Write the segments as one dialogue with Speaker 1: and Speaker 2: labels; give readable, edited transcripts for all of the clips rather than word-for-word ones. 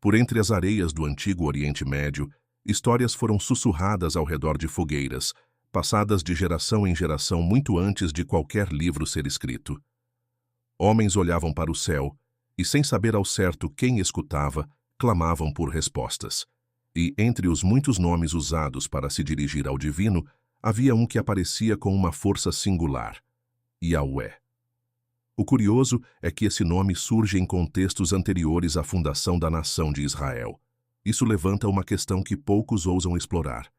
Speaker 1: Por entre as areias do antigo Oriente Médio, histórias foram sussurradas ao redor de fogueiras, passadas de geração em geração muito antes de qualquer livro ser escrito. Homens olhavam para o céu e, sem saber ao certo quem escutava, clamavam por respostas. E, entre os muitos nomes usados para se dirigir ao divino, havia um que aparecia com uma força singular: Yahweh. O curioso é que esse nome surge em contextos anteriores à fundação da nação de Israel. Isso levanta uma questão que poucos ousam explorar.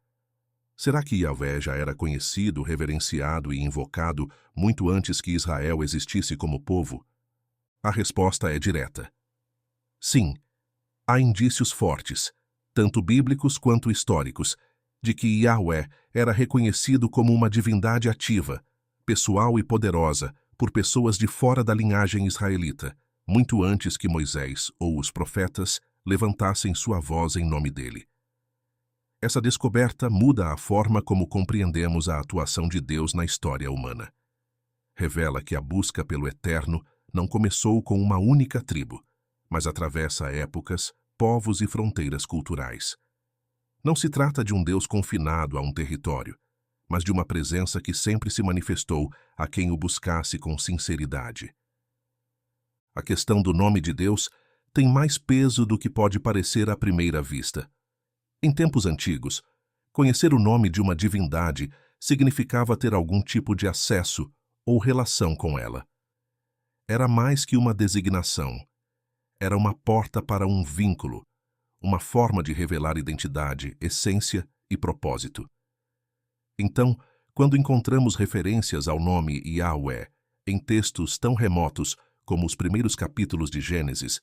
Speaker 1: Será que Yahvé já era conhecido, reverenciado e invocado muito antes que Israel existisse como povo? A resposta é direta. Sim, há indícios fortes, tanto bíblicos quanto históricos, de que Yahvé era reconhecido como uma divindade ativa, pessoal e poderosa, por pessoas de fora da linhagem israelita, muito antes que Moisés ou os profetas levantassem sua voz em nome dele. Essa descoberta muda a forma como compreendemos a atuação de Deus na história humana. Revela que a busca pelo eterno não começou com uma única tribo, mas atravessa épocas, povos e fronteiras culturais. Não se trata de um Deus confinado a um território, mas de uma presença que sempre se manifestou a quem o buscasse com sinceridade. A questão do nome de Deus tem mais peso do que pode parecer à primeira vista. Em tempos antigos, conhecer o nome de uma divindade significava ter algum tipo de acesso ou relação com ela. Era mais que uma designação. Era uma porta para um vínculo, uma forma de revelar identidade, essência e propósito. Então, quando encontramos referências ao nome Yahweh em textos tão remotos como os primeiros capítulos de Gênesis,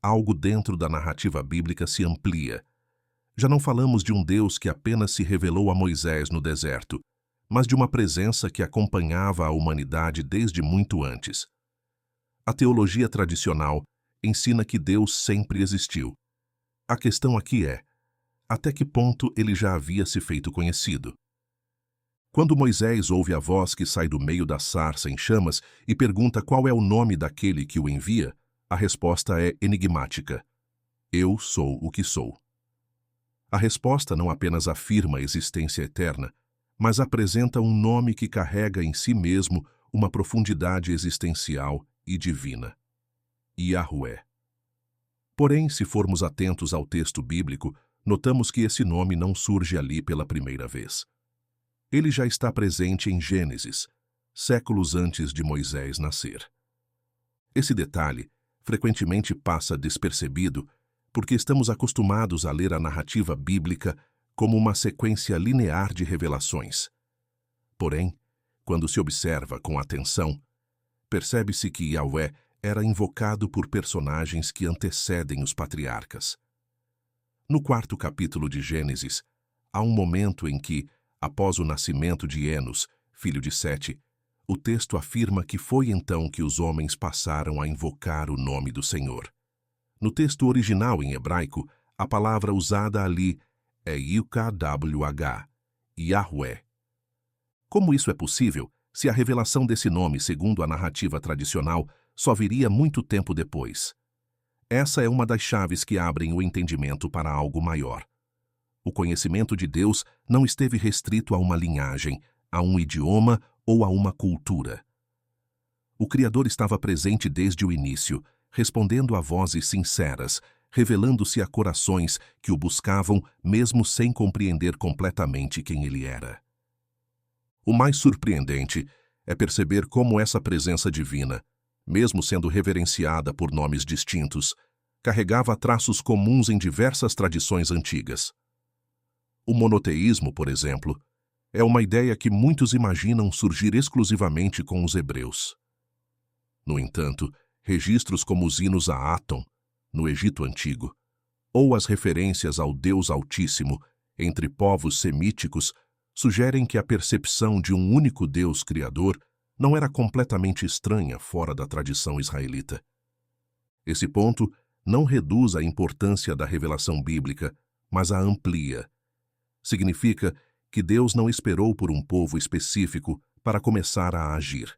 Speaker 1: algo dentro da narrativa bíblica se amplia. Já não falamos de um Deus que apenas se revelou a Moisés no deserto, mas de uma presença que acompanhava a humanidade desde muito antes. A teologia tradicional ensina que Deus sempre existiu. A questão aqui é: até que ponto ele já havia se feito conhecido? Quando Moisés ouve a voz que sai do meio da sarça em chamas e pergunta qual é o nome daquele que o envia, a resposta é enigmática: Eu sou o que sou. A resposta não apenas afirma a existência eterna, mas apresenta um nome que carrega em si mesmo uma profundidade existencial e divina: Yahweh. Porém, se formos atentos ao texto bíblico, notamos que esse nome não surge ali pela primeira vez. Ele já está presente em Gênesis, séculos antes de Moisés nascer. Esse detalhe frequentemente passa despercebido porque estamos acostumados a ler a narrativa bíblica como uma sequência linear de revelações. Porém, quando se observa com atenção, percebe-se que Yahweh era invocado por personagens que antecedem os patriarcas. No 4º capítulo de Gênesis, há um momento em que, após o nascimento de Enos, filho de Sete, o texto afirma que foi então que os homens passaram a invocar o nome do Senhor. No texto original em hebraico, a palavra usada ali é YKWH, Yahweh. Como isso é possível se a revelação desse nome, segundo a narrativa tradicional, só viria muito tempo depois? Essa é uma das chaves que abrem o entendimento para algo maior. O conhecimento de Deus não esteve restrito a uma linhagem, a um idioma ou a uma cultura. O Criador estava presente desde o início, respondendo a vozes sinceras, revelando-se a corações que o buscavam mesmo sem compreender completamente quem ele era. O mais surpreendente é perceber como essa presença divina, mesmo sendo reverenciada por nomes distintos, carregava traços comuns em diversas tradições antigas. O monoteísmo, por exemplo, é uma ideia que muitos imaginam surgir exclusivamente com os hebreus. No entanto, registros como os hinos a Atom, no Egito Antigo, ou as referências ao Deus Altíssimo entre povos semíticos sugerem que a percepção de um único Deus Criador não era completamente estranha fora da tradição israelita. Esse ponto não reduz a importância da revelação bíblica, mas a amplia. Significa que Deus não esperou por um povo específico para começar a agir.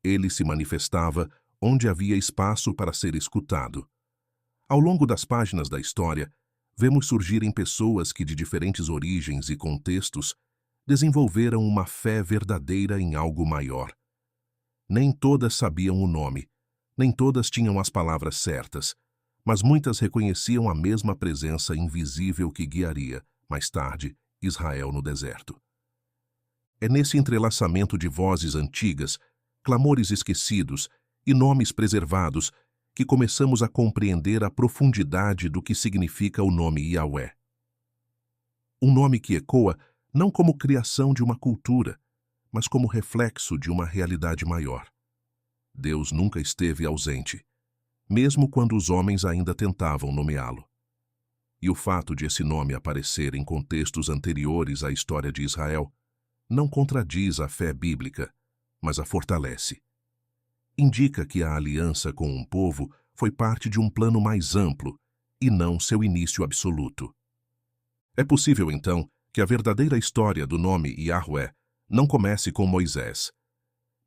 Speaker 1: Ele se manifestava onde havia espaço para ser escutado. Ao longo das páginas da história, vemos surgirem pessoas que, de diferentes origens e contextos, desenvolveram uma fé verdadeira em algo maior. Nem todas sabiam o nome, nem todas tinham as palavras certas, mas muitas reconheciam a mesma presença invisível que guiaria, mais tarde, Israel no deserto. É nesse entrelaçamento de vozes antigas, clamores esquecidos e nomes preservados que começamos a compreender a profundidade do que significa o nome Yahweh. Um nome que ecoa não como criação de uma cultura, mas como reflexo de uma realidade maior. Deus nunca esteve ausente, mesmo quando os homens ainda tentavam nomeá-lo. E o fato de esse nome aparecer em contextos anteriores à história de Israel não contradiz a fé bíblica, mas a fortalece. Indica que a aliança com um povo foi parte de um plano mais amplo e não seu início absoluto. É possível, então, que a verdadeira história do nome Yahweh não comece com Moisés,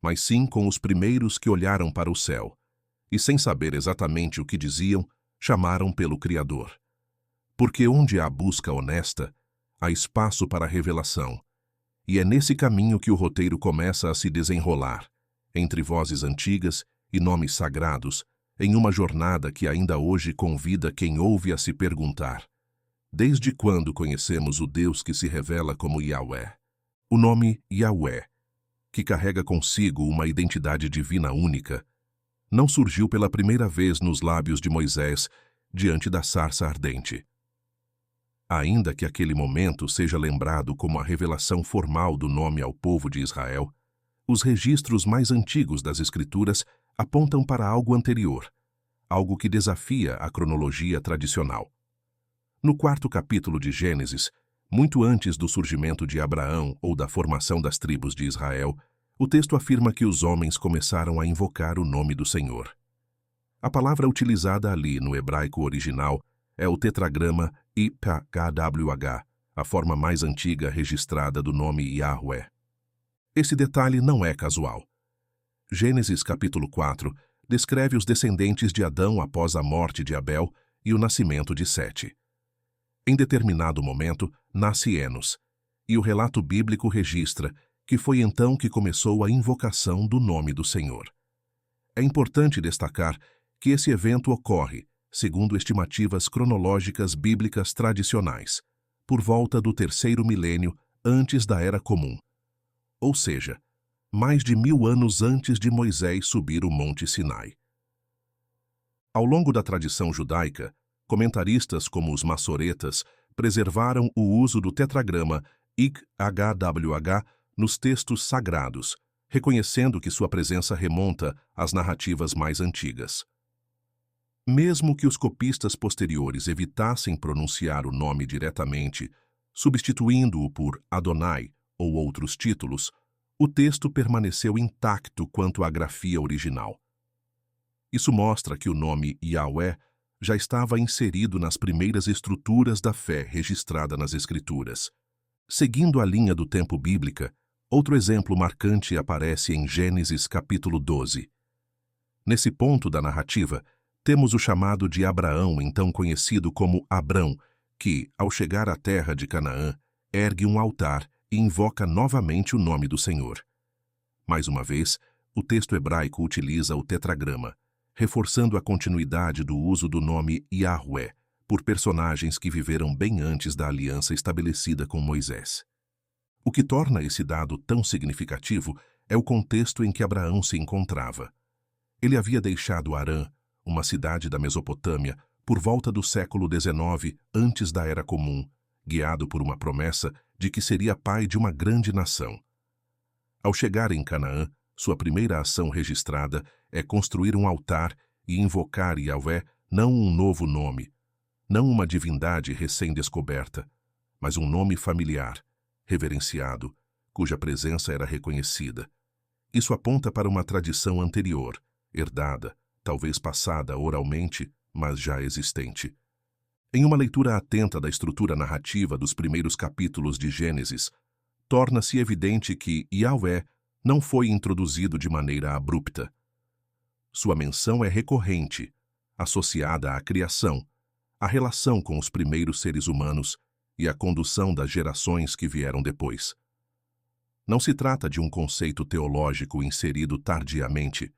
Speaker 1: mas sim com os primeiros que olharam para o céu e, sem saber exatamente o que diziam, chamaram pelo Criador. Porque onde há busca honesta, há espaço para a revelação, e é nesse caminho que o roteiro começa a se desenrolar, entre vozes antigas e nomes sagrados, em uma jornada que ainda hoje convida quem ouve a se perguntar: desde quando conhecemos o Deus que se revela como Yahweh? O nome Yahweh, que carrega consigo uma identidade divina única, não surgiu pela primeira vez nos lábios de Moisés diante da sarça ardente. Ainda que aquele momento seja lembrado como a revelação formal do nome ao povo de Israel, os registros mais antigos das Escrituras apontam para algo anterior, algo que desafia a cronologia tradicional. No 4º capítulo de Gênesis, muito antes do surgimento de Abraão ou da formação das tribos de Israel, o texto afirma que os homens começaram a invocar o nome do Senhor. A palavra utilizada ali no hebraico original é o tetragrama YPHWH, a forma mais antiga registrada do nome Yahweh. Esse detalhe não é casual. Gênesis capítulo 4 descreve os descendentes de Adão após a morte de Abel e o nascimento de Sete. Em determinado momento, nasce Enos, e o relato bíblico registra que foi então que começou a invocação do nome do Senhor. É importante destacar que esse evento ocorre, segundo estimativas cronológicas bíblicas tradicionais, por volta do 3º milênio antes da Era Comum, ou seja, mais de 1000 anos antes de Moisés subir o Monte Sinai. Ao longo da tradição judaica, comentaristas como os massoretas preservaram o uso do tetragrama YHWH nos textos sagrados, reconhecendo que sua presença remonta às narrativas mais antigas. Mesmo que os copistas posteriores evitassem pronunciar o nome diretamente, substituindo-o por Adonai ou outros títulos, o texto permaneceu intacto quanto à grafia original. Isso mostra que o nome Yahweh já estava inserido nas primeiras estruturas da fé registrada nas Escrituras. Seguindo a linha do tempo bíblica, outro exemplo marcante aparece em Gênesis capítulo 12. Nesse ponto da narrativa, temos o chamado de Abraão, então conhecido como Abrão, que, ao chegar à terra de Canaã, ergue um altar e invoca novamente o nome do Senhor. Mais uma vez, o texto hebraico utiliza o tetragrama, reforçando a continuidade do uso do nome Yahweh por personagens que viveram bem antes da aliança estabelecida com Moisés. O que torna esse dado tão significativo é o contexto em que Abraão se encontrava. Ele havia deixado Harã, uma cidade da Mesopotâmia, por volta do século XIX antes da Era Comum, guiado por uma promessa de que seria pai de uma grande nação. Ao chegar em Canaã, sua primeira ação registrada é construir um altar e invocar Yahweh não um novo nome, não uma divindade recém-descoberta, mas um nome familiar, reverenciado, cuja presença era reconhecida. Isso aponta para uma tradição anterior, herdada, talvez passada oralmente, mas já existente. Em uma leitura atenta da estrutura narrativa dos primeiros capítulos de Gênesis, torna-se evidente que Yahweh não foi introduzido de maneira abrupta. Sua menção é recorrente, associada à criação, à relação com os primeiros seres humanos e à condução das gerações que vieram depois. Não se trata de um conceito teológico inserido tardiamente,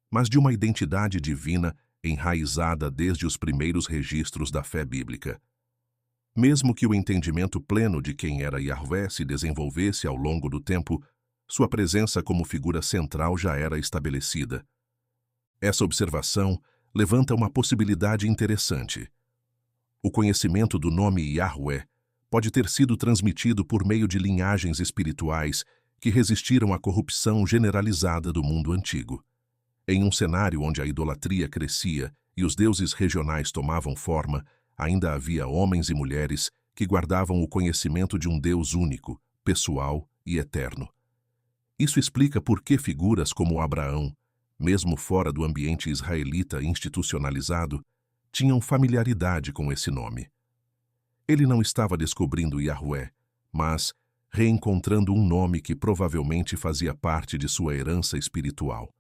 Speaker 1: mas de uma identidade divina enraizada desde os primeiros registros da fé bíblica. Mesmo que o entendimento pleno de quem era Yahvé se desenvolvesse ao longo do tempo, sua presença como figura central já era estabelecida. Essa observação levanta uma possibilidade interessante. O conhecimento do nome Yahvé pode ter sido transmitido por meio de linhagens espirituais que resistiram à corrupção generalizada do mundo antigo. Em um cenário onde a idolatria crescia e os deuses regionais tomavam forma, ainda havia homens e mulheres que guardavam o conhecimento de um Deus único, pessoal e eterno. Isso explica por que figuras como Abraão, mesmo fora do ambiente israelita institucionalizado, tinham familiaridade com esse nome. Ele não estava descobrindo Yahvé, mas reencontrando um nome que provavelmente fazia parte de sua herança espiritual.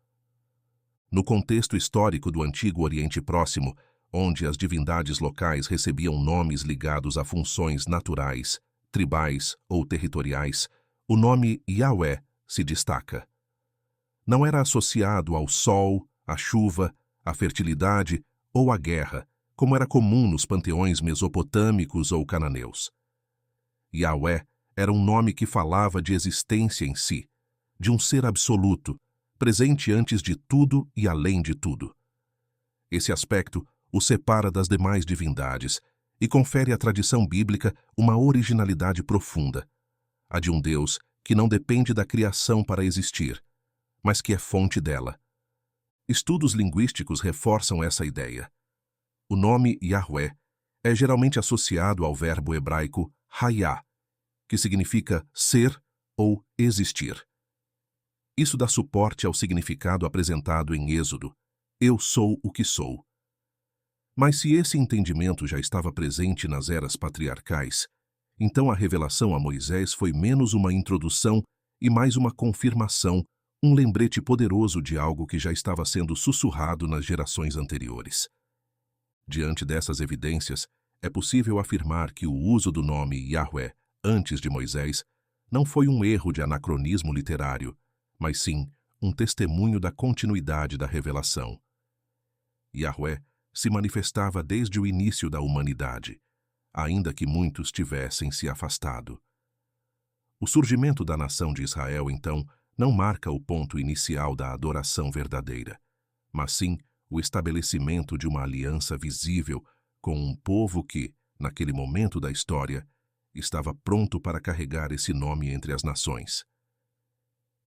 Speaker 1: No contexto histórico do Antigo Oriente Próximo, onde as divindades locais recebiam nomes ligados a funções naturais, tribais ou territoriais, o nome Yahvé se destaca. Não era associado ao sol, à chuva, à fertilidade ou à guerra, como era comum nos panteões mesopotâmicos ou cananeus. Yahvé era um nome que falava de existência em si, de um ser absoluto, presente antes de tudo e além de tudo. Esse aspecto o separa das demais divindades e confere à tradição bíblica uma originalidade profunda, a de um Deus que não depende da criação para existir, mas que é fonte dela. Estudos linguísticos reforçam essa ideia. O nome Yahvé é geralmente associado ao verbo hebraico hayá, que significa ser ou existir. Isso dá suporte ao significado apresentado em Êxodo: eu sou o que sou. Mas se esse entendimento já estava presente nas eras patriarcais, então a revelação a Moisés foi menos uma introdução e mais uma confirmação, um lembrete poderoso de algo que já estava sendo sussurrado nas gerações anteriores. Diante dessas evidências, é possível afirmar que o uso do nome Yahvé antes de Moisés não foi um erro de anacronismo literário, mas sim um testemunho da continuidade da revelação. Yahvé se manifestava desde o início da humanidade, ainda que muitos tivessem se afastado. O surgimento da nação de Israel, então, não marca o ponto inicial da adoração verdadeira, mas sim o estabelecimento de uma aliança visível com um povo que, naquele momento da história, estava pronto para carregar esse nome entre as nações.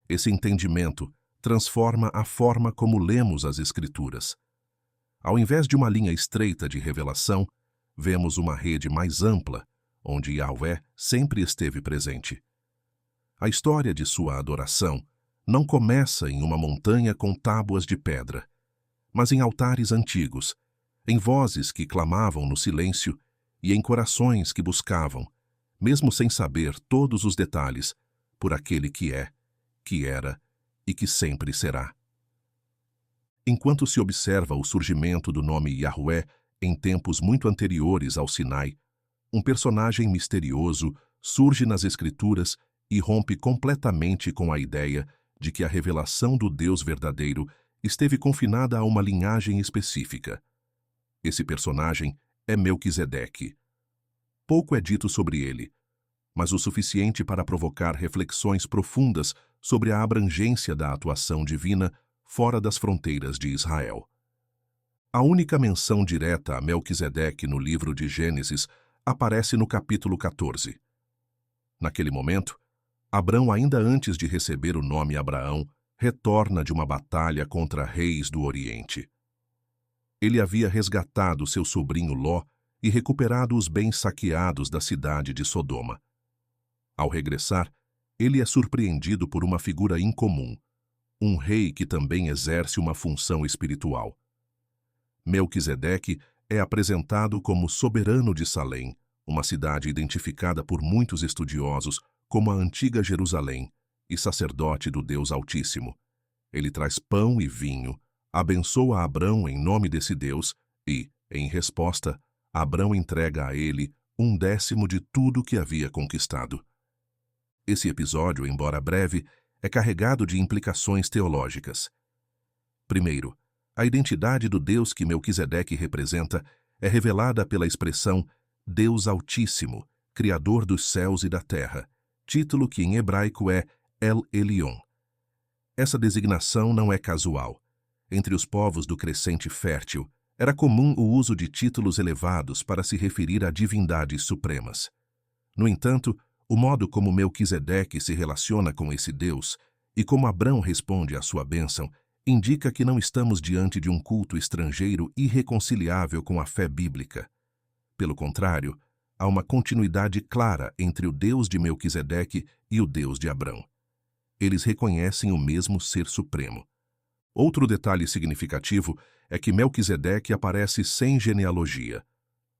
Speaker 1: Esse entendimento transforma a forma como lemos as Escrituras. Ao invés de uma linha estreita de revelação, vemos uma rede mais ampla, onde Yahvé sempre esteve presente. A história de sua adoração não começa em uma montanha com tábuas de pedra, mas em altares antigos, em vozes que clamavam no silêncio e em corações que buscavam, mesmo sem saber todos os detalhes, por aquele que é, que era e que sempre será. Enquanto se observa o surgimento do nome Yahvé em tempos muito anteriores ao Sinai, um personagem misterioso surge nas Escrituras e rompe completamente com a ideia de que a revelação do Deus verdadeiro esteve confinada a uma linhagem específica. Esse personagem é Melquisedeque. Pouco é dito sobre ele, mas o suficiente para provocar reflexões profundas sobre a abrangência da atuação divina fora das fronteiras de Israel. A única menção direta a Melquisedeque no livro de Gênesis aparece no capítulo 14. Naquele momento, Abrão, ainda antes de receber o nome Abraão, retorna de uma batalha contra reis do Oriente. Ele havia resgatado seu sobrinho Ló e recuperado os bens saqueados da cidade de Sodoma. Ao regressar, ele é surpreendido por uma figura incomum, um rei que também exerce uma função espiritual. Melquisedeque é apresentado como soberano de Salém, uma cidade identificada por muitos estudiosos como a antiga Jerusalém, e sacerdote do Deus Altíssimo. Ele traz pão e vinho, abençoa Abrão em nome desse Deus e, em resposta, Abrão entrega a ele 1/10 de tudo que havia conquistado. Esse episódio, embora breve, é carregado de implicações teológicas. Primeiro, a identidade do Deus que Melquisedeque representa é revelada pela expressão Deus Altíssimo, Criador dos céus e da terra, título que em hebraico é El Elyon. Essa designação não é casual. Entre os povos do Crescente Fértil, era comum o uso de títulos elevados para se referir a divindades supremas. No entanto, o modo como Melquisedeque se relaciona com esse Deus e como Abrão responde à sua bênção indica que não estamos diante de um culto estrangeiro irreconciliável com a fé bíblica. Pelo contrário, há uma continuidade clara entre o Deus de Melquisedeque e o Deus de Abrão. Eles reconhecem o mesmo Ser Supremo. Outro detalhe significativo é que Melquisedeque aparece sem genealogia.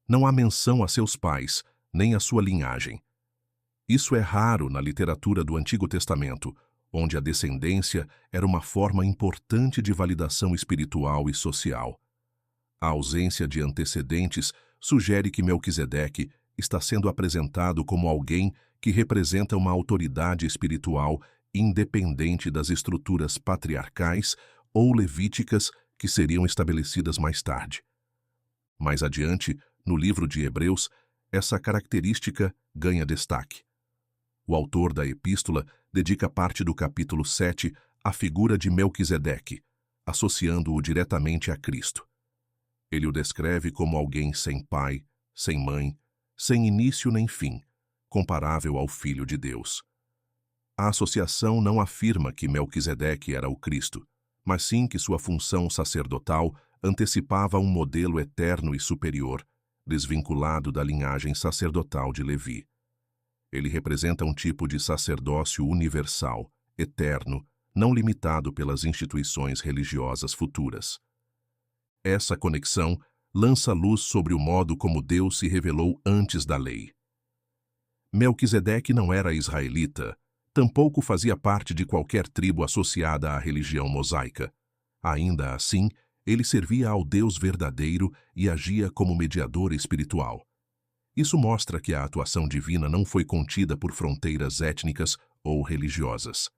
Speaker 1: Não há menção a seus pais, nem a sua linhagem. Isso é raro na literatura do Antigo Testamento, onde a descendência era uma forma importante de validação espiritual e social. A ausência de antecedentes sugere que Melquisedeque está sendo apresentado como alguém que representa uma autoridade espiritual independente das estruturas patriarcais ou levíticas que seriam estabelecidas mais tarde. Mais adiante, no livro de Hebreus, essa característica ganha destaque. O autor da epístola dedica parte do capítulo 7 à figura de Melquisedeque, associando-o diretamente a Cristo. Ele o descreve como alguém sem pai, sem mãe, sem início nem fim, comparável ao Filho de Deus. A associação não afirma que Melquisedeque era o Cristo, mas sim que sua função sacerdotal antecipava um modelo eterno e superior, desvinculado da linhagem sacerdotal de Levi. Ele representa um tipo de sacerdócio universal, eterno, não limitado pelas instituições religiosas futuras. Essa conexão lança luz sobre o modo como Deus se revelou antes da lei. Melquisedeque não era israelita, tampouco fazia parte de qualquer tribo associada à religião mosaica. Ainda assim, ele servia ao Deus verdadeiro e agia como mediador espiritual. Isso mostra que a atuação divina não foi contida por fronteiras étnicas ou religiosas.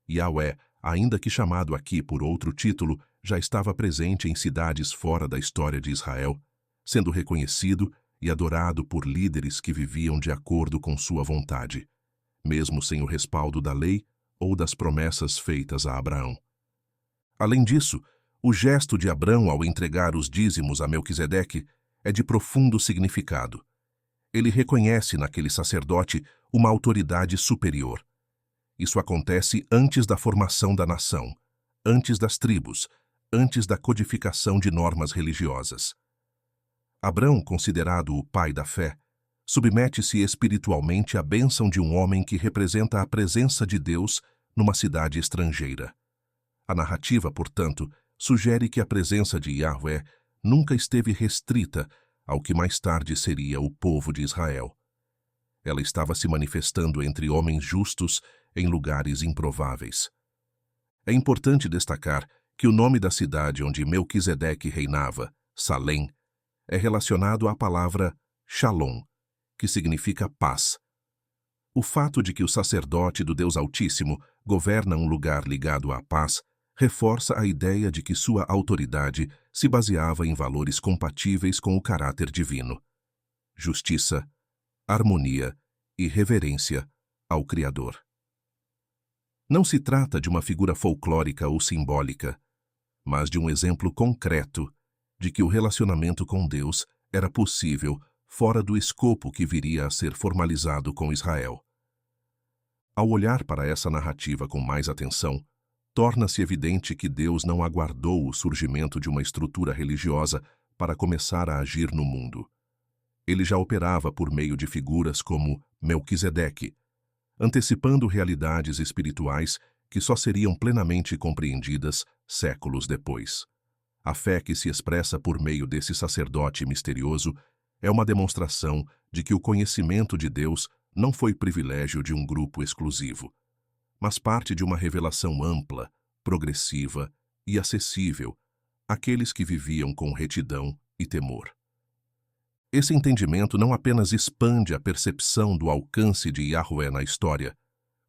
Speaker 1: Yahweh, ainda que chamado aqui por outro título, já estava presente em cidades fora da história de Israel, sendo reconhecido e adorado por líderes que viviam de acordo com sua vontade, mesmo sem o respaldo da lei ou das promessas feitas a Abraão. Além disso, o gesto de Abrão ao entregar os dízimos a Melquisedeque é de profundo significado. Ele reconhece naquele sacerdote uma autoridade superior. Isso acontece antes da formação da nação, antes das tribos, antes da codificação de normas religiosas. Abrão, considerado o pai da fé, submete-se espiritualmente à bênção de um homem que representa a presença de Deus numa cidade estrangeira. A narrativa, portanto, sugere que a presença de Yahweh nunca esteve restrita ao que mais tarde seria o povo de Israel. Ela estava se manifestando entre homens justos em lugares improváveis. É importante destacar que o nome da cidade onde Melquisedeque reinava, Salém, é relacionado à palavra Shalom, que significa paz. O fato de que o sacerdote do Deus Altíssimo governa um lugar ligado à paz reforça a ideia de que sua autoridade se baseava em valores compatíveis com o caráter divino: justiça, harmonia e reverência ao Criador. Não se trata de uma figura folclórica ou simbólica, mas de um exemplo concreto de que o relacionamento com Deus era possível fora do escopo que viria a ser formalizado com Israel. Ao olhar para essa narrativa com mais atenção, torna-se evidente que Deus não aguardou o surgimento de uma estrutura religiosa para começar a agir no mundo. Ele já operava por meio de figuras como Melquisedeque, antecipando realidades espirituais que só seriam plenamente compreendidas séculos depois. A fé que se expressa por meio desse sacerdote misterioso é uma demonstração de que o conhecimento de Deus não foi privilégio de um grupo exclusivo, mas parte de uma revelação ampla, progressiva e acessível àqueles que viviam com retidão e temor. Esse entendimento não apenas expande a percepção do alcance de Yahweh na história,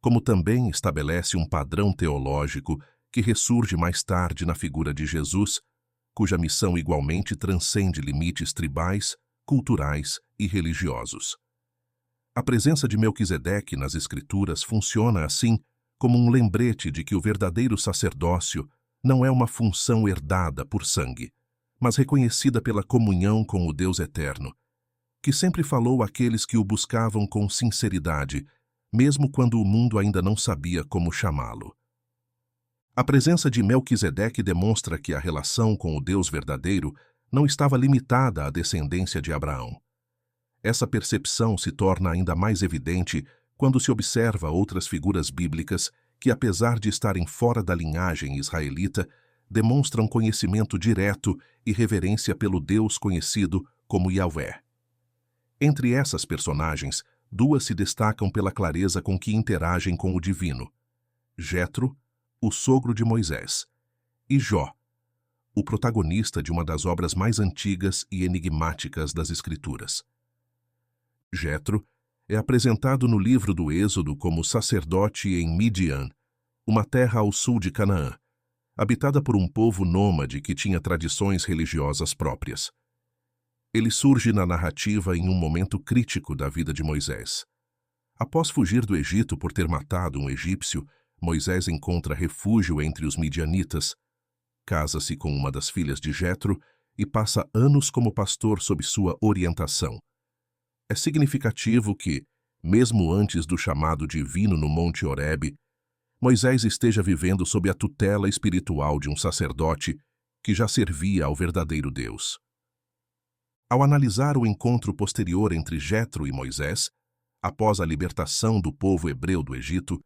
Speaker 1: como também estabelece um padrão teológico que ressurge mais tarde na figura de Jesus, cuja missão igualmente transcende limites tribais, culturais e religiosos. A presença de Melquisedeque nas Escrituras funciona, assim, como um lembrete de que o verdadeiro sacerdócio não é uma função herdada por sangue, mas reconhecida pela comunhão com o Deus eterno, que sempre falou àqueles que o buscavam com sinceridade, mesmo quando o mundo ainda não sabia como chamá-lo. A presença de Melquisedeque demonstra que a relação com o Deus verdadeiro não estava limitada à descendência de Abraão. Essa percepção se torna ainda mais evidente quando se observa outras figuras bíblicas que, apesar de estarem fora da linhagem israelita, demonstram conhecimento direto e reverência pelo Deus conhecido como Yahweh. Entre essas personagens, duas se destacam pela clareza com que interagem com o divino: Jetro, o sogro de Moisés, e Jó, o protagonista de uma das obras mais antigas e enigmáticas das Escrituras. Jetro é apresentado no livro do Êxodo como sacerdote em Midian, uma terra ao sul de Canaã, habitada por um povo nômade que tinha tradições religiosas próprias. Ele surge na narrativa em um momento crítico da vida de Moisés. Após fugir do Egito por ter matado um egípcio, Moisés encontra refúgio entre os midianitas, casa-se com uma das filhas de Jetro e passa anos como pastor sob sua orientação. É significativo que, mesmo antes do chamado divino no Monte Horebe, Moisés esteja vivendo sob a tutela espiritual de um sacerdote que já servia ao verdadeiro Deus. Ao analisar o encontro posterior entre Jetro e Moisés, após a libertação do povo hebreu do Egito,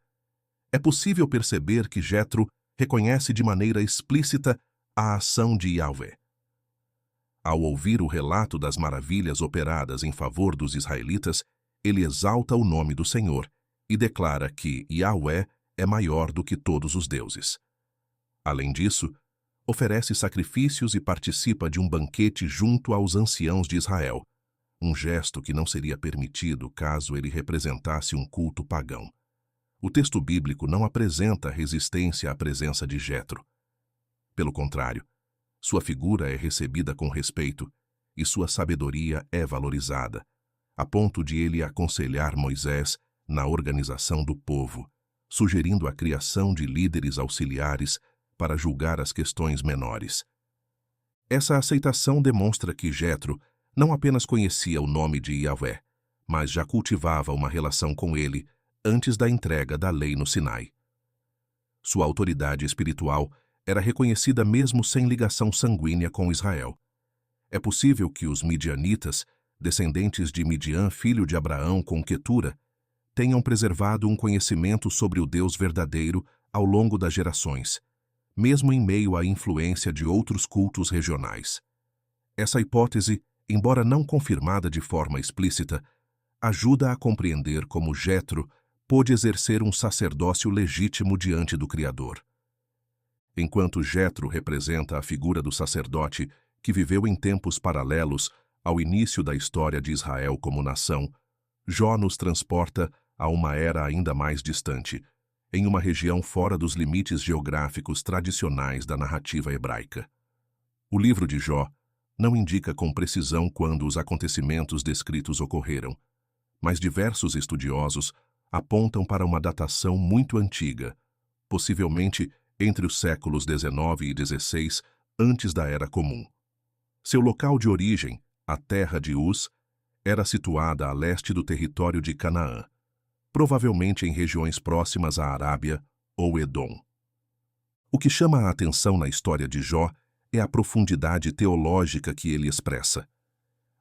Speaker 1: é possível perceber que Jetro reconhece de maneira explícita a ação de Yahweh. Ao ouvir o relato das maravilhas operadas em favor dos israelitas, ele exalta o nome do Senhor e declara que Yahweh é maior do que todos os deuses. Além disso, oferece sacrifícios e participa de um banquete junto aos anciãos de Israel, um gesto que não seria permitido caso ele representasse um culto pagão. O texto bíblico não apresenta resistência à presença de Jetro. Pelo contrário, sua figura é recebida com respeito e sua sabedoria é valorizada, a ponto de ele aconselhar Moisés na organização do povo, sugerindo a criação de líderes auxiliares para julgar as questões menores. Essa aceitação demonstra que Jetro não apenas conhecia o nome de Yahweh, mas já cultivava uma relação com ele antes da entrega da lei no Sinai. Sua autoridade espiritual era reconhecida mesmo sem ligação sanguínea com Israel. É possível que os midianitas, descendentes de Midian, filho de Abraão com Quetura, tenham preservado um conhecimento sobre o Deus verdadeiro ao longo das gerações, mesmo em meio à influência de outros cultos regionais. Essa hipótese, embora não confirmada de forma explícita, ajuda a compreender como Jetro pôde exercer um sacerdócio legítimo diante do Criador. Enquanto Jetro representa a figura do sacerdote que viveu em tempos paralelos ao início da história de Israel como nação, Jó nos transporta a uma era ainda mais distante, em uma região fora dos limites geográficos tradicionais da narrativa hebraica. O livro de Jó não indica com precisão quando os acontecimentos descritos ocorreram, mas diversos estudiosos apontam para uma datação muito antiga, possivelmente entre os séculos XIX e XVI, antes da Era Comum. Seu local de origem, a terra de Uz, era situada a leste do território de Canaã, provavelmente em regiões próximas à Arábia ou Edom. O que chama a atenção na história de Jó é a profundidade teológica que ele expressa.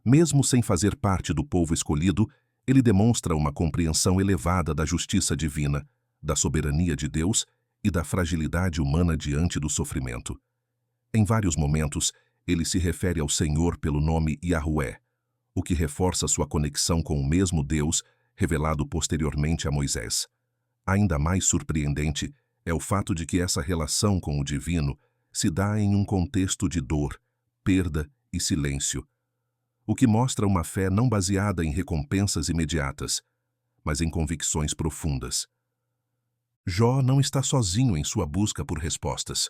Speaker 1: Mesmo sem fazer parte do povo escolhido, ele demonstra uma compreensão elevada da justiça divina, da soberania de Deus e da fragilidade humana diante do sofrimento. Em vários momentos, ele se refere ao Senhor pelo nome Yahweh, o que reforça sua conexão com o mesmo Deus, revelado posteriormente a Moisés. Ainda mais surpreendente é o fato de que essa relação com o divino se dá em um contexto de dor, perda e silêncio, o que mostra uma fé não baseada em recompensas imediatas, mas em convicções profundas. Jó não está sozinho em sua busca por respostas.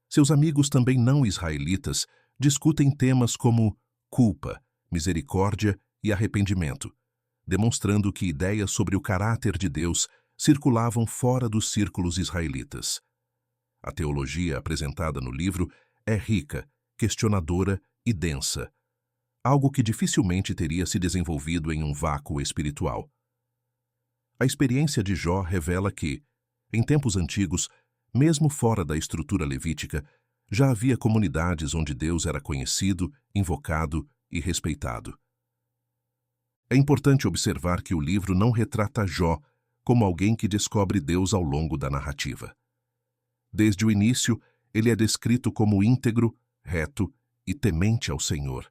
Speaker 1: Seus amigos também não israelitas discutem temas como culpa, misericórdia e arrependimento, demonstrando que ideias sobre o caráter de Deus circulavam fora dos círculos israelitas. A teologia apresentada no livro é rica, questionadora e densa, algo que dificilmente teria se desenvolvido em um vácuo espiritual. A experiência de Jó revela que, em tempos antigos, mesmo fora da estrutura levítica, já havia comunidades onde Deus era conhecido, invocado e respeitado. É importante observar que o livro não retrata Jó como alguém que descobre Deus ao longo da narrativa. Desde o início, ele é descrito como íntegro, reto e temente ao Senhor.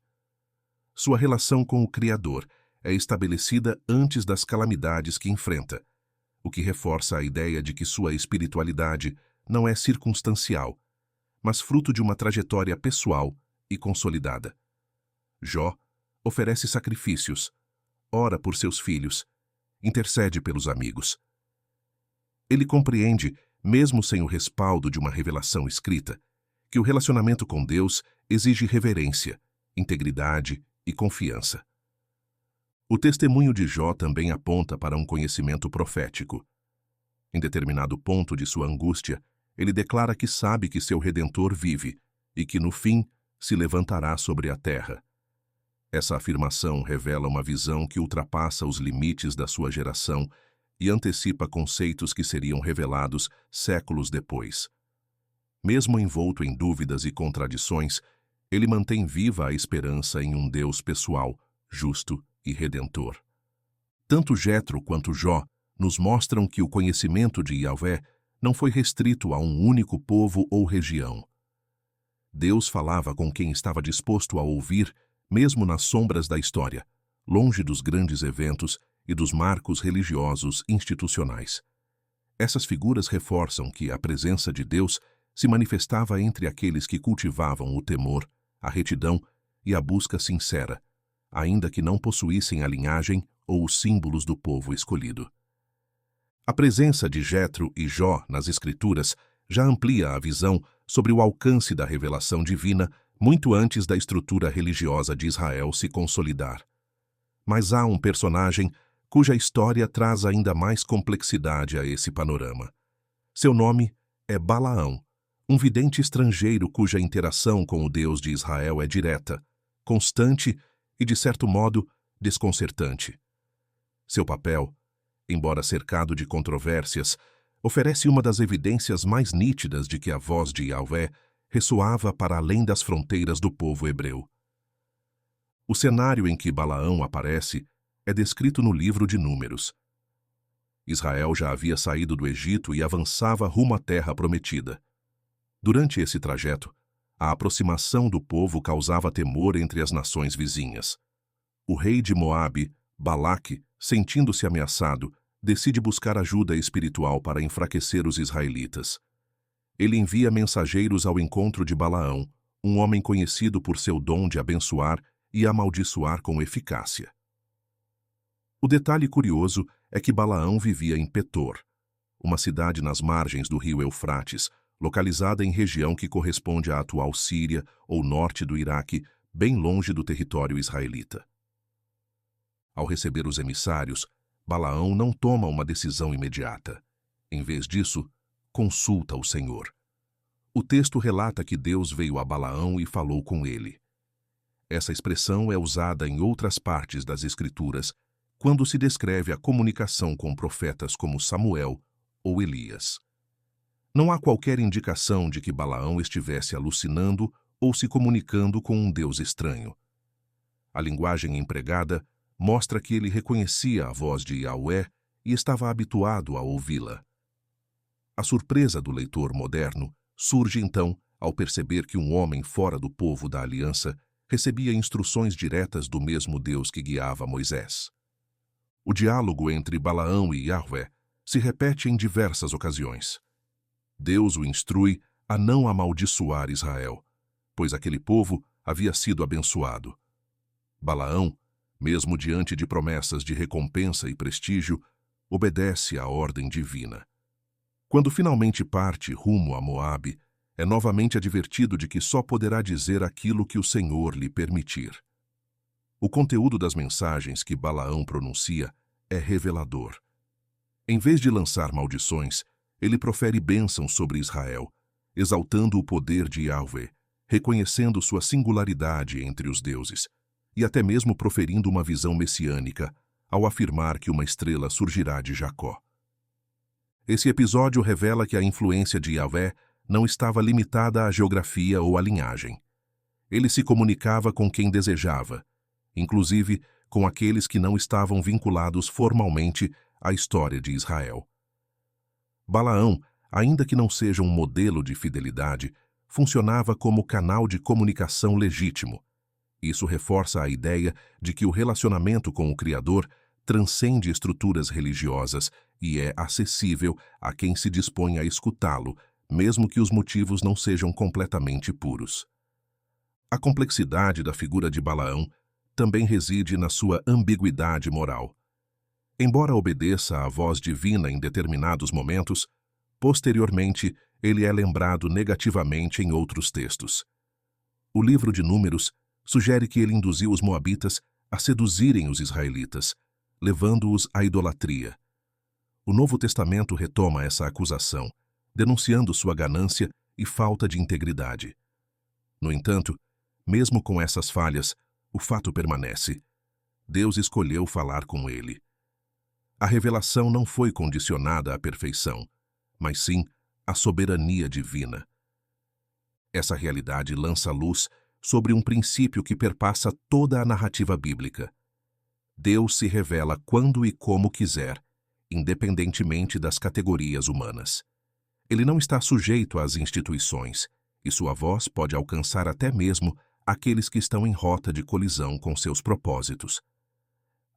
Speaker 1: Sua relação com o Criador é estabelecida antes das calamidades que enfrenta, o que reforça a ideia de que sua espiritualidade não é circunstancial, mas fruto de uma trajetória pessoal e consolidada. Jó oferece sacrifícios, ora por seus filhos, intercede pelos amigos. Ele compreende, mesmo sem o respaldo de uma revelação escrita, que o relacionamento com Deus exige reverência, integridade e confiança. O testemunho de Jó também aponta para um conhecimento profético. Em determinado ponto de sua angústia, ele declara que sabe que seu Redentor vive e que, no fim, se levantará sobre a terra. Essa afirmação revela uma visão que ultrapassa os limites da sua geração e antecipa conceitos que seriam revelados séculos depois. Mesmo envolto em dúvidas e contradições, ele mantém viva a esperança em um Deus pessoal, justo e redentor. Tanto Jetro quanto Jó nos mostram que o conhecimento de Yahvé não foi restrito a um único povo ou região. Deus falava com quem estava disposto a ouvir, mesmo nas sombras da história, longe dos grandes eventos e dos marcos religiosos institucionais. Essas figuras reforçam que a presença de Deus se manifestava entre aqueles que cultivavam o temor, a retidão e a busca sincera, ainda que não possuíssem a linhagem ou os símbolos do povo escolhido. A presença de Jetro e Jó nas Escrituras já amplia a visão sobre o alcance da revelação divina muito antes da estrutura religiosa de Israel se consolidar. Mas há um personagem cuja história traz ainda mais complexidade a esse panorama. Seu nome é Balaão, um vidente estrangeiro cuja interação com o Deus de Israel é direta, constante e, de certo modo, desconcertante. Seu papel, embora cercado de controvérsias, oferece uma das evidências mais nítidas de que a voz de Yahvé ressoava para além das fronteiras do povo hebreu. O cenário em que Balaão aparece é descrito no livro de Números. Israel já havia saído do Egito e avançava rumo à terra prometida. Durante esse trajeto, a aproximação do povo causava temor entre as nações vizinhas. O rei de Moabe, Balaque, sentindo-se ameaçado, decide buscar ajuda espiritual para enfraquecer os israelitas. Ele envia mensageiros ao encontro de Balaão, um homem conhecido por seu dom de abençoar e amaldiçoar com eficácia. O detalhe curioso é que Balaão vivia em Petor, uma cidade nas margens do rio Eufrates, localizada em região que corresponde à atual Síria ou norte do Iraque, bem longe do território israelita. Ao receber os emissários, Balaão não toma uma decisão imediata. Em vez disso, consulta o Senhor. O texto relata que Deus veio a Balaão e falou com ele. Essa expressão é usada em outras partes das Escrituras quando se descreve a comunicação com profetas como Samuel ou Elias. Não há qualquer indicação de que Balaão estivesse alucinando ou se comunicando com um Deus estranho. A linguagem empregada mostra que ele reconhecia a voz de Yahvé e estava habituado a ouvi-la. A surpresa do leitor moderno surge então ao perceber que um homem fora do povo da aliança recebia instruções diretas do mesmo Deus que guiava Moisés. O diálogo entre Balaão e Yahvé se repete em diversas ocasiões. Deus o instrui a não amaldiçoar Israel, pois aquele povo havia sido abençoado. Balaão, mesmo diante de promessas de recompensa e prestígio, obedece à ordem divina. Quando finalmente parte rumo a Moabe, é novamente advertido de que só poderá dizer aquilo que o Senhor lhe permitir. O conteúdo das mensagens que Balaão pronuncia é revelador. Em vez de lançar maldições, ele profere bênçãos sobre Israel, exaltando o poder de Yahvé, reconhecendo sua singularidade entre os deuses, e até mesmo proferindo uma visão messiânica, ao afirmar que uma estrela surgirá de Jacó. Esse episódio revela que a influência de Yahvé não estava limitada à geografia ou à linhagem. Ele se comunicava com quem desejava, inclusive com aqueles que não estavam vinculados formalmente à história de Israel. Balaão, ainda que não seja um modelo de fidelidade, funcionava como canal de comunicação legítimo. Isso reforça a ideia de que o relacionamento com o Criador transcende estruturas religiosas e é acessível a quem se dispõe a escutá-lo, mesmo que os motivos não sejam completamente puros. A complexidade da figura de Balaão também reside na sua ambiguidade moral. Embora obedeça à voz divina em determinados momentos, posteriormente ele é lembrado negativamente em outros textos. O livro de Números sugere que ele induziu os moabitas a seduzirem os israelitas, levando-os à idolatria. O Novo Testamento retoma essa acusação, denunciando sua ganância e falta de integridade. No entanto, mesmo com essas falhas, o fato permanece. Deus escolheu falar com ele. A revelação não foi condicionada à perfeição, mas sim à soberania divina. Essa realidade lança luz sobre um princípio que perpassa toda a narrativa bíblica. Deus se revela quando e como quiser, independentemente das categorias humanas. Ele não está sujeito às instituições, e sua voz pode alcançar até mesmo aqueles que estão em rota de colisão com seus propósitos.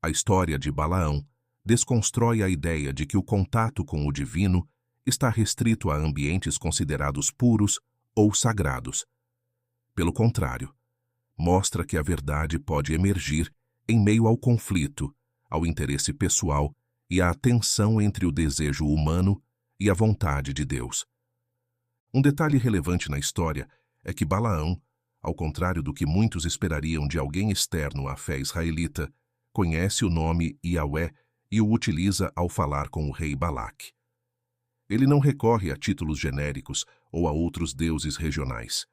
Speaker 1: A história de Balaão desconstrói a ideia de que o contato com o divino está restrito a ambientes considerados puros ou sagrados. Pelo contrário, mostra que a verdade pode emergir em meio ao conflito, ao interesse pessoal e à tensão entre o desejo humano e a vontade de Deus. Um detalhe relevante na história é que Balaão, ao contrário do que muitos esperariam de alguém externo à fé israelita, conhece o nome Yahvé e o utiliza ao falar com o rei Balaque. Ele não recorre a títulos genéricos ou a outros deuses regionais.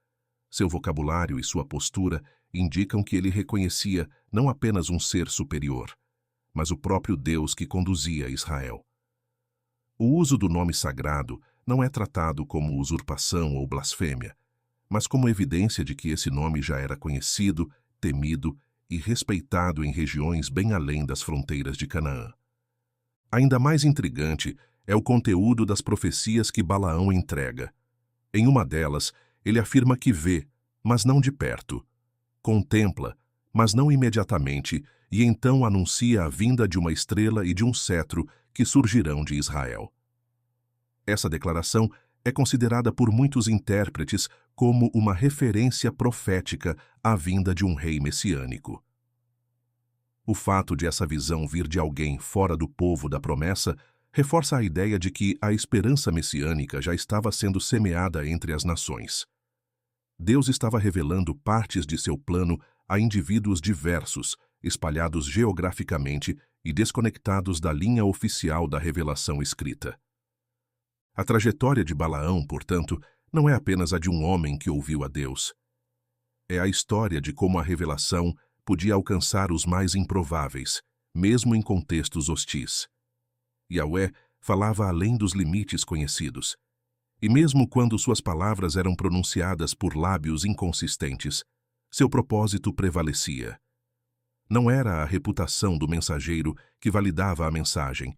Speaker 1: Seu vocabulário e sua postura indicam que ele reconhecia não apenas um ser superior, mas o próprio Deus que conduzia Israel. O uso do nome sagrado não é tratado como usurpação ou blasfêmia, mas como evidência de que esse nome já era conhecido, temido e respeitado em regiões bem além das fronteiras de Canaã. Ainda mais intrigante é o conteúdo das profecias que Balaão entrega. Em uma delas, ele afirma que vê, mas não de perto, contempla, mas não imediatamente, e então anuncia a vinda de uma estrela e de um cetro que surgirão de Israel. Essa declaração é considerada por muitos intérpretes como uma referência profética à vinda de um rei messiânico. O fato de essa visão vir de alguém fora do povo da promessa reforça a ideia de que a esperança messiânica já estava sendo semeada entre as nações. Deus estava revelando partes de seu plano a indivíduos diversos, espalhados geograficamente e desconectados da linha oficial da revelação escrita. A trajetória de Balaão, portanto, não é apenas a de um homem que ouviu a Deus. É a história de como a revelação podia alcançar os mais improváveis, mesmo em contextos hostis. Yahvé falava além dos limites conhecidos, e mesmo quando suas palavras eram pronunciadas por lábios inconsistentes, seu propósito prevalecia. Não era a reputação do mensageiro que validava a mensagem,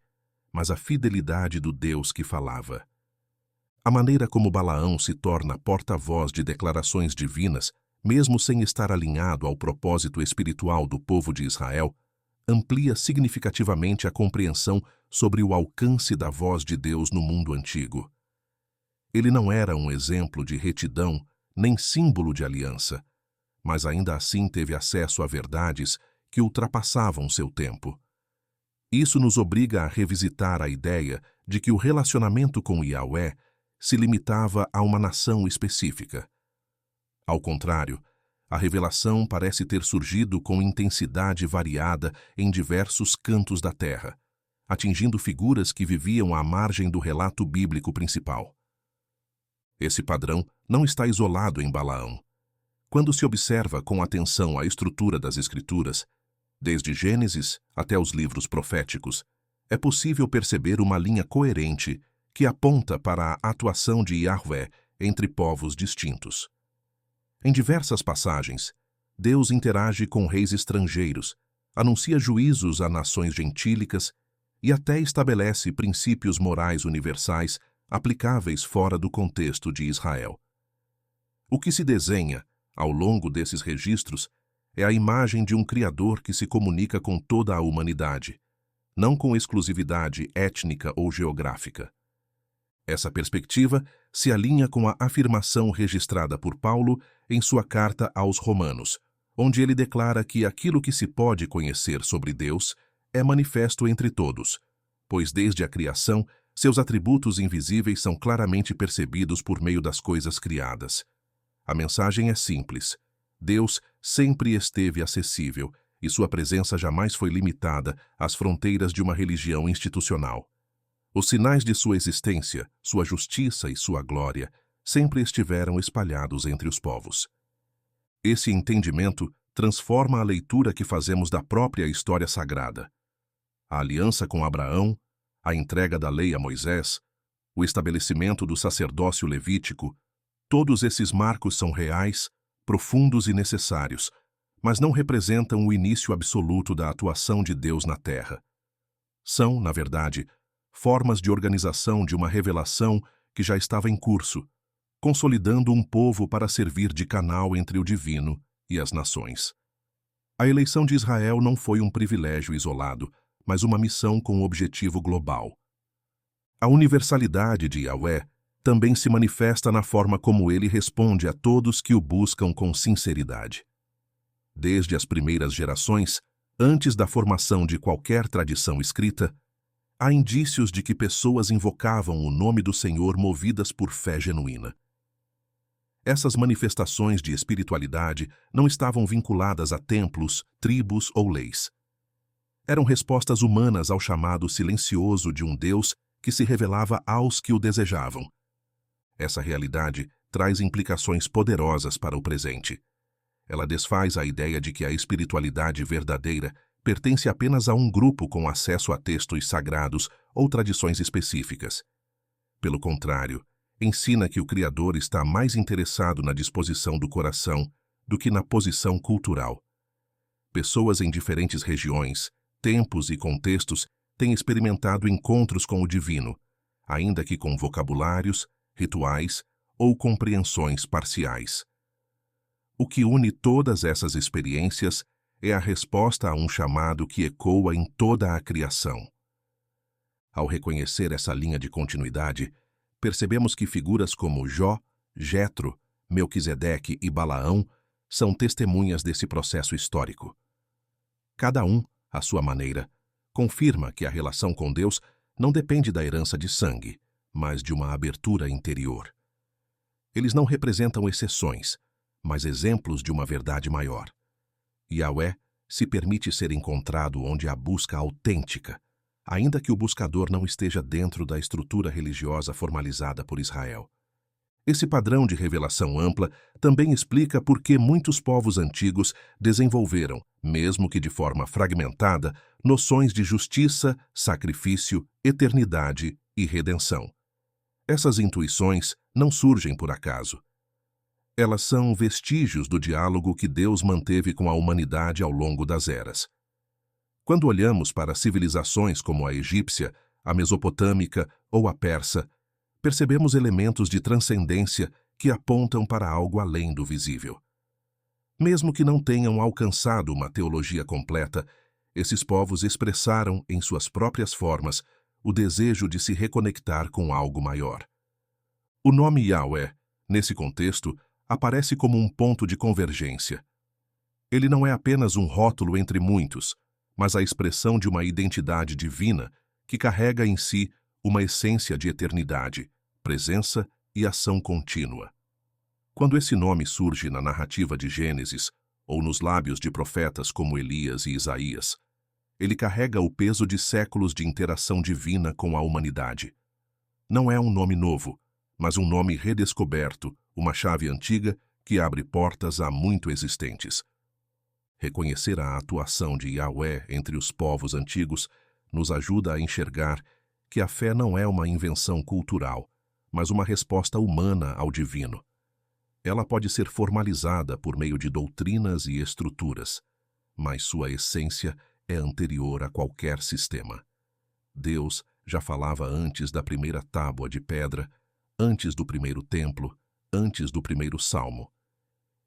Speaker 1: mas a fidelidade do Deus que falava. A maneira como Balaão se torna porta-voz de declarações divinas, mesmo sem estar alinhado ao propósito espiritual do povo de Israel, amplia significativamente a compreensão sobre o alcance da voz de Deus no mundo antigo. Ele não era um exemplo de retidão, nem símbolo de aliança, mas ainda assim teve acesso a verdades que ultrapassavam seu tempo. Isso nos obriga a revisitar a ideia de que o relacionamento com Yahweh se limitava a uma nação específica. Ao contrário, a revelação parece ter surgido com intensidade variada em diversos cantos da terra, atingindo figuras que viviam à margem do relato bíblico principal. Esse padrão não está isolado em Balaão. Quando se observa com atenção a estrutura das Escrituras, desde Gênesis até os livros proféticos, é possível perceber uma linha coerente que aponta para a atuação de Yahweh entre povos distintos. Em diversas passagens, Deus interage com reis estrangeiros, anuncia juízos a nações gentílicas e até estabelece princípios morais universais aplicáveis fora do contexto de Israel. O que se desenha, ao longo desses registros, é a imagem de um Criador que se comunica com toda a humanidade, não com exclusividade étnica ou geográfica. Essa perspectiva se alinha com a afirmação registrada por Paulo em sua carta aos Romanos, onde ele declara que aquilo que se pode conhecer sobre Deus é manifesto entre todos, pois desde a criação, seus atributos invisíveis são claramente percebidos por meio das coisas criadas. A mensagem é simples. Deus sempre esteve acessível e sua presença jamais foi limitada às fronteiras de uma religião institucional. Os sinais de sua existência, sua justiça e sua glória sempre estiveram espalhados entre os povos. Esse entendimento transforma a leitura que fazemos da própria história sagrada. A aliança com Abraão, a entrega da lei a Moisés, o estabelecimento do sacerdócio levítico, todos esses marcos são reais, profundos e necessários, mas não representam o início absoluto da atuação de Deus na Terra. São, na verdade, formas de organização de uma revelação que já estava em curso, consolidando um povo para servir de canal entre o divino e as nações. A eleição de Israel não foi um privilégio isolado, mas uma missão com um objetivo global. A universalidade de Yahweh também se manifesta na forma como ele responde a todos que o buscam com sinceridade. Desde as primeiras gerações, antes da formação de qualquer tradição escrita, há indícios de que pessoas invocavam o nome do Senhor movidas por fé genuína. Essas manifestações de espiritualidade não estavam vinculadas a templos, tribos ou leis. Eram respostas humanas ao chamado silencioso de um Deus que se revelava aos que o desejavam. Essa realidade traz implicações poderosas para o presente. Ela desfaz a ideia de que a espiritualidade verdadeira pertence apenas a um grupo com acesso a textos sagrados ou tradições específicas. Pelo contrário, ensina que o Criador está mais interessado na disposição do coração do que na posição cultural. Pessoas em diferentes regiões, tempos e contextos têm experimentado encontros com o divino, ainda que com vocabulários, rituais ou compreensões parciais. O que une todas essas experiências é a resposta a um chamado que ecoa em toda a criação. Ao reconhecer essa linha de continuidade, percebemos que figuras como Jó, Jetro, Melquisedeque e Balaão são testemunhas desse processo histórico. Cada um, à sua maneira, confirma que a relação com Deus não depende da herança de sangue, mas de uma abertura interior. Eles não representam exceções, mas exemplos de uma verdade maior. Yahweh se permite ser encontrado onde há busca autêntica, ainda que o buscador não esteja dentro da estrutura religiosa formalizada por Israel. Esse padrão de revelação ampla também explica por que muitos povos antigos desenvolveram, mesmo que de forma fragmentada, noções de justiça, sacrifício, eternidade e redenção. Essas intuições não surgem por acaso. Elas são vestígios do diálogo que Deus manteve com a humanidade ao longo das eras. Quando olhamos para civilizações como a egípcia, a mesopotâmica ou a persa, percebemos elementos de transcendência que apontam para algo além do visível. Mesmo que não tenham alcançado uma teologia completa, esses povos expressaram, em suas próprias formas, o desejo de se reconectar com algo maior. O nome Yahweh, nesse contexto, aparece como um ponto de convergência. Ele não é apenas um rótulo entre muitos, mas a expressão de uma identidade divina que carrega em si uma essência de eternidade, presença e ação contínua. Quando esse nome surge na narrativa de Gênesis, ou nos lábios de profetas como Elias e Isaías, ele carrega o peso de séculos de interação divina com a humanidade. Não é um nome novo, mas um nome redescoberto, uma chave antiga que abre portas há muito existentes. Reconhecer a atuação de Yahweh entre os povos antigos nos ajuda a enxergar que a fé não é uma invenção cultural, mas uma resposta humana ao divino. Ela pode ser formalizada por meio de doutrinas e estruturas, mas sua essência é anterior a qualquer sistema. Deus já falava antes da primeira tábua de pedra, antes do primeiro templo, antes do primeiro salmo.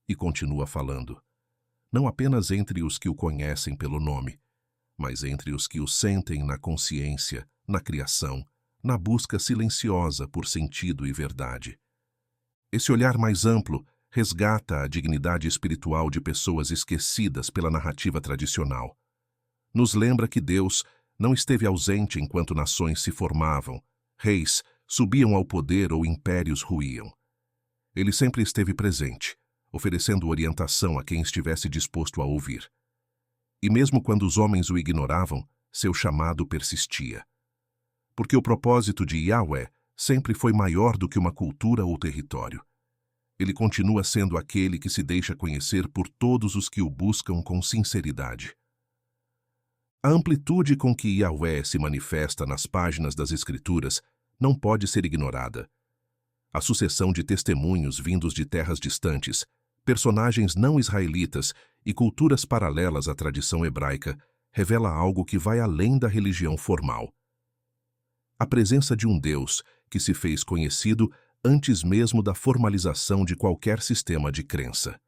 Speaker 1: E continua falando, não apenas entre os que o conhecem pelo nome, mas entre os que o sentem na consciência, na criação, na busca silenciosa por sentido e verdade. Esse olhar mais amplo resgata a dignidade espiritual de pessoas esquecidas pela narrativa tradicional. Nos lembra que Deus não esteve ausente enquanto nações se formavam, reis subiam ao poder ou impérios ruíam. Ele sempre esteve presente, oferecendo orientação a quem estivesse disposto a ouvir. E mesmo quando os homens o ignoravam, seu chamado persistia. Porque o propósito de Yahweh sempre foi maior do que uma cultura ou território. Ele continua sendo aquele que se deixa conhecer por todos os que o buscam com sinceridade. A amplitude com que Yahweh se manifesta nas páginas das Escrituras não pode ser ignorada. A sucessão de testemunhos vindos de terras distantes, personagens não israelitas e culturas paralelas à tradição hebraica revela algo que vai além da religião formal. A presença de um Deus que se fez conhecido antes mesmo da formalização de qualquer sistema de crença.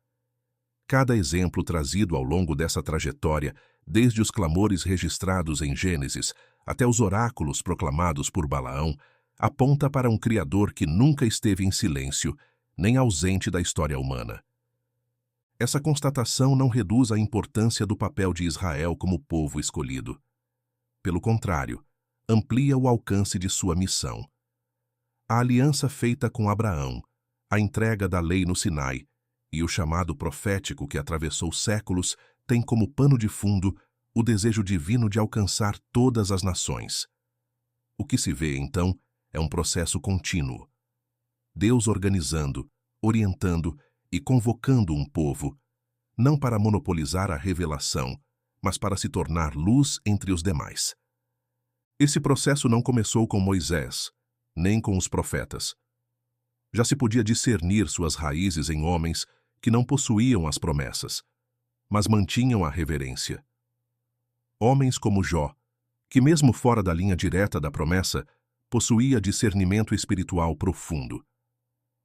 Speaker 1: Cada exemplo trazido ao longo dessa trajetória, desde os clamores registrados em Gênesis até os oráculos proclamados por Balaão, aponta para um Criador que nunca esteve em silêncio, nem ausente da história humana. Essa constatação não reduz a importância do papel de Israel como povo escolhido. Pelo contrário, amplia o alcance de sua missão. A aliança feita com Abraão, a entrega da lei no Sinai e o chamado profético que atravessou séculos têm como pano de fundo o desejo divino de alcançar todas as nações. O que se vê, então, é um processo contínuo. Deus organizando, orientando e convocando um povo, não para monopolizar a revelação, mas para se tornar luz entre os demais. Esse processo não começou com Moisés, nem com os profetas. Já se podia discernir suas raízes em homens que não possuíam as promessas, mas mantinham a reverência. Homens como Jó, que mesmo fora da linha direta da promessa, possuía discernimento espiritual profundo.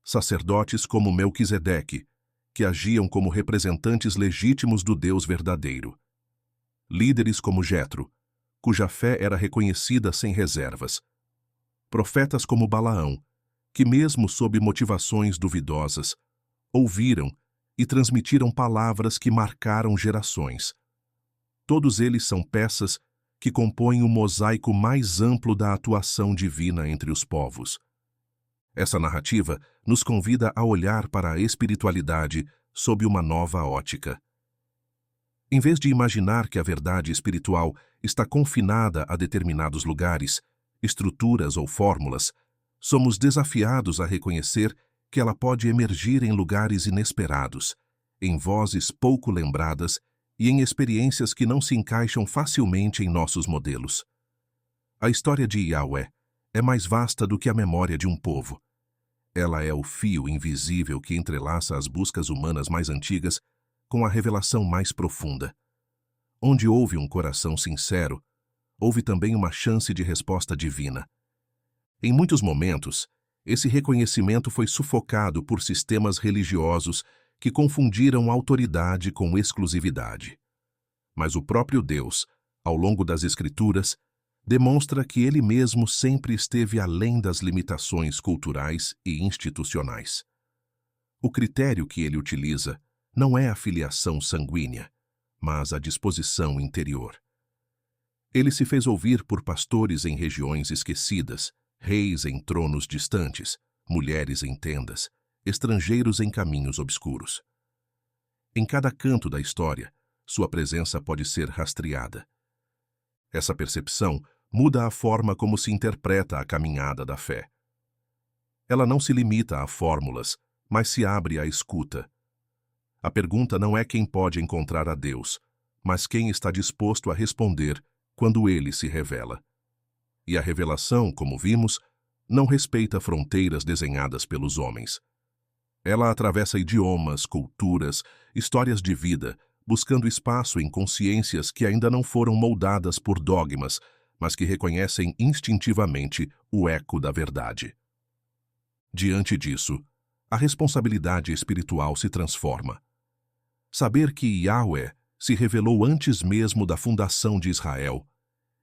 Speaker 1: Sacerdotes como Melquisedeque, que agiam como representantes legítimos do Deus verdadeiro. Líderes como Jetro, cuja fé era reconhecida sem reservas. Profetas como Balaão, que mesmo sob motivações duvidosas, ouviram e transmitiram palavras que marcaram gerações. Todos eles são peças que compõem o mosaico mais amplo da atuação divina entre os povos. Essa narrativa nos convida a olhar para a espiritualidade sob uma nova ótica. Em vez de imaginar que a verdade espiritual está confinada a determinados lugares, estruturas ou fórmulas, somos desafiados a reconhecer que ela pode emergir em lugares inesperados, em vozes pouco lembradas e em experiências que não se encaixam facilmente em nossos modelos. A história de Yahweh é mais vasta do que a memória de um povo. Ela é o fio invisível que entrelaça as buscas humanas mais antigas com a revelação mais profunda. Onde houve um coração sincero, houve também uma chance de resposta divina. Em muitos momentos, esse reconhecimento foi sufocado por sistemas religiosos que confundiram autoridade com exclusividade. Mas o próprio Deus, ao longo das Escrituras, demonstra que ele mesmo sempre esteve além das limitações culturais e institucionais. O critério que ele utiliza não é a filiação sanguínea, mas a disposição interior. Ele se fez ouvir por pastores em regiões esquecidas, reis em tronos distantes, mulheres em tendas, estrangeiros em caminhos obscuros. Em cada canto da história, sua presença pode ser rastreada. Essa percepção muda a forma como se interpreta a caminhada da fé. Ela não se limita a fórmulas, mas se abre à escuta. A pergunta não é quem pode encontrar a Deus, mas quem está disposto a responder quando ele se revela. E a revelação, como vimos, não respeita fronteiras desenhadas pelos homens. Ela atravessa idiomas, culturas, histórias de vida, buscando espaço em consciências que ainda não foram moldadas por dogmas, mas que reconhecem instintivamente o eco da verdade. Diante disso, a responsabilidade espiritual se transforma. Saber que Yahweh se revelou antes mesmo da fundação de Israel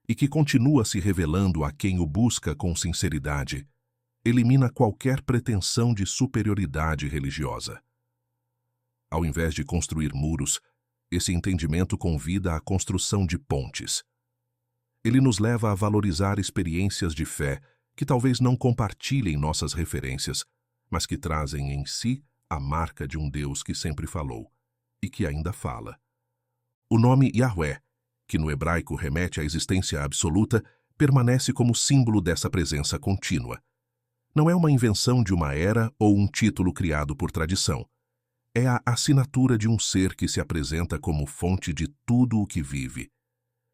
Speaker 1: e que continua se revelando a quem o busca com sinceridade, elimina qualquer pretensão de superioridade religiosa. Ao invés de construir muros, esse entendimento convida à construção de pontes. Ele nos leva a valorizar experiências de fé que talvez não compartilhem nossas referências, mas que trazem em si a marca de um Deus que sempre falou e que ainda fala. O nome Yahweh, que no hebraico remete à existência absoluta, permanece como símbolo dessa presença contínua. Não é uma invenção de uma era ou um título criado por tradição. É a assinatura de um ser que se apresenta como fonte de tudo o que vive.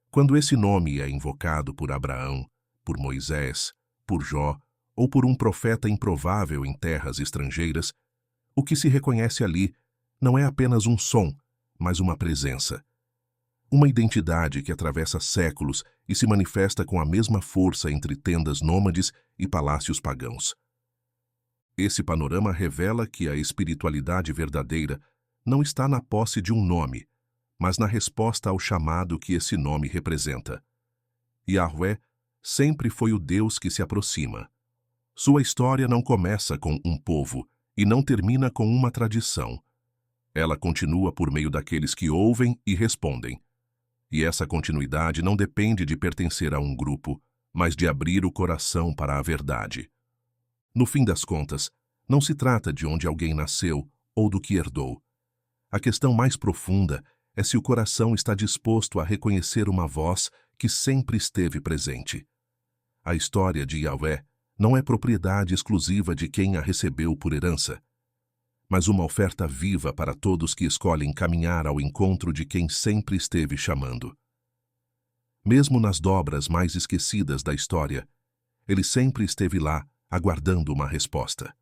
Speaker 1: Quando esse nome é invocado por Abraão, por Moisés, por Jó ou por um profeta improvável em terras estrangeiras, o que se reconhece ali não é apenas um som, mas uma presença. Uma identidade que atravessa séculos e se manifesta com a mesma força entre tendas nômades e palácios pagãos. Esse panorama revela que a espiritualidade verdadeira não está na posse de um nome, mas na resposta ao chamado que esse nome representa. Yahweh sempre foi o Deus que se aproxima. Sua história não começa com um povo e não termina com uma tradição. Ela continua por meio daqueles que ouvem e respondem. E essa continuidade não depende de pertencer a um grupo, mas de abrir o coração para a verdade. No fim das contas, não se trata de onde alguém nasceu ou do que herdou. A questão mais profunda é se o coração está disposto a reconhecer uma voz que sempre esteve presente. A história de Yahweh não é propriedade exclusiva de quem a recebeu por herança, mas uma oferta viva para todos que escolhem caminhar ao encontro de quem sempre esteve chamando. Mesmo nas dobras mais esquecidas da história, ele sempre esteve lá, aguardando uma resposta.